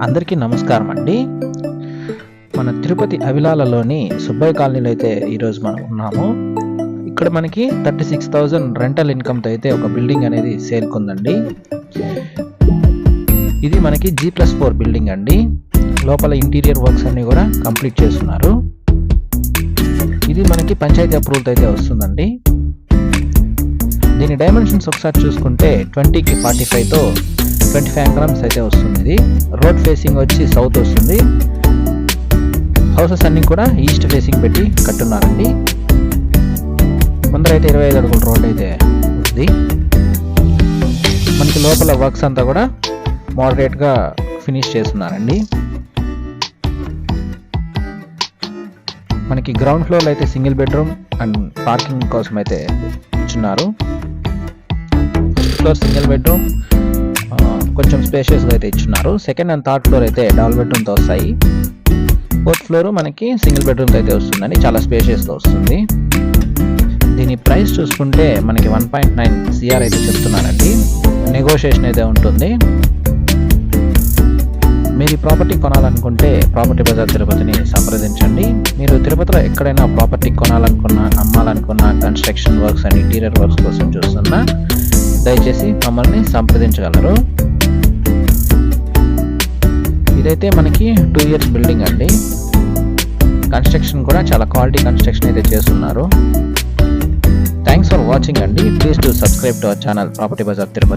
అందరికీ నమస్కారం అండి. మన తిరుపతి అవిలాలలోని సుబ్బయ్య కాలనీలో అయితే ఈరోజు మనం ఉన్నాము. ఇక్కడ మనకి 36,000 రెంటల్ ఇన్కమ్తో అయితే ఒక బిల్డింగ్ అనేది సేల్కి ఉందండి. ఇది మనకి G+4 బిల్డింగ్ అండి. లోపల ఇంటీరియర్ వర్క్స్ అన్ని కూడా కంప్లీట్ చేస్తున్నారు. ఇది మనకి పంచాయతీ అప్రూవల్ అయితే వస్తుందండి. దీని డైమెన్షన్స్ ఒకసారి చూసుకుంటే 20కి 45తో 25 ఎంగ్రామ్స్ అయితే వస్తుంది. ఇది రోడ్ ఫేసింగ్ వచ్చి సౌత్ వస్తుంది. హౌసెస్ అన్ని కూడా ఈస్ట్ ఫేసింగ్ పెట్టి కట్టున్నారండి. ముందర అయితే 25 అడుగుల రోడ్ అయితే ఉంది. మనకి లోపల వర్క్స్ అంతా కూడా మోడరేట్గా ఫినిష్ చేస్తున్నారండి. మనకి గ్రౌండ్ ఫ్లోర్లో అయితే సింగిల్ బెడ్రూమ్ అండ్ పార్కింగ్ కోసం అయితే ఇచ్చున్నారు. ఫస్ట్ ఫ్లోర్ సింగిల్ బెడ్రూమ్ కొంచెం స్పేషియస్గా అయితే ఇచ్చున్నారు. సెకండ్ అండ్ థర్డ్ ఫ్లోర్ అయితే డబుల్ బెడ్రూమ్తో వస్తాయి. ఫోర్త్ ఫ్లోర్ మనకి సింగిల్ బెడ్రూమ్తో అయితే వస్తుందండి. చాలా స్పేషియస్గా వస్తుంది. దీని ప్రైస్ చూసుకుంటే మనకి 1.9 CR అయితే చెప్తున్నారండి. నెగోషియేషన్ అయితే ఉంటుంది. మీరు ఈ ప్రాపర్టీ కొనాలనుకుంటే ప్రాపర్టీ బజార్ తిరుపతిని సంప్రదించండి. మీరు తిరుపతిలో ఎక్కడైనా ప్రాపర్టీ కొనాలనుకున్నా, అమ్మాలనుకున్నా, construction works and interior works కోసం చూస్తున్నా దయచేసి మమ్మల్ని సంప్రదించగలరు. ఇదైతే మనకి 2 years బిల్డింగ్ అండి. కన్స్ట్రక్షన్ కూడా చాలా క్వాలిటీ కన్స్ట్రక్షన్ అయితే చేస్తున్నారు. థ్యాంక్స్ ఫర్ వాచింగ్ అండి. Please to subscribe to our channel property bazaar Tirupati.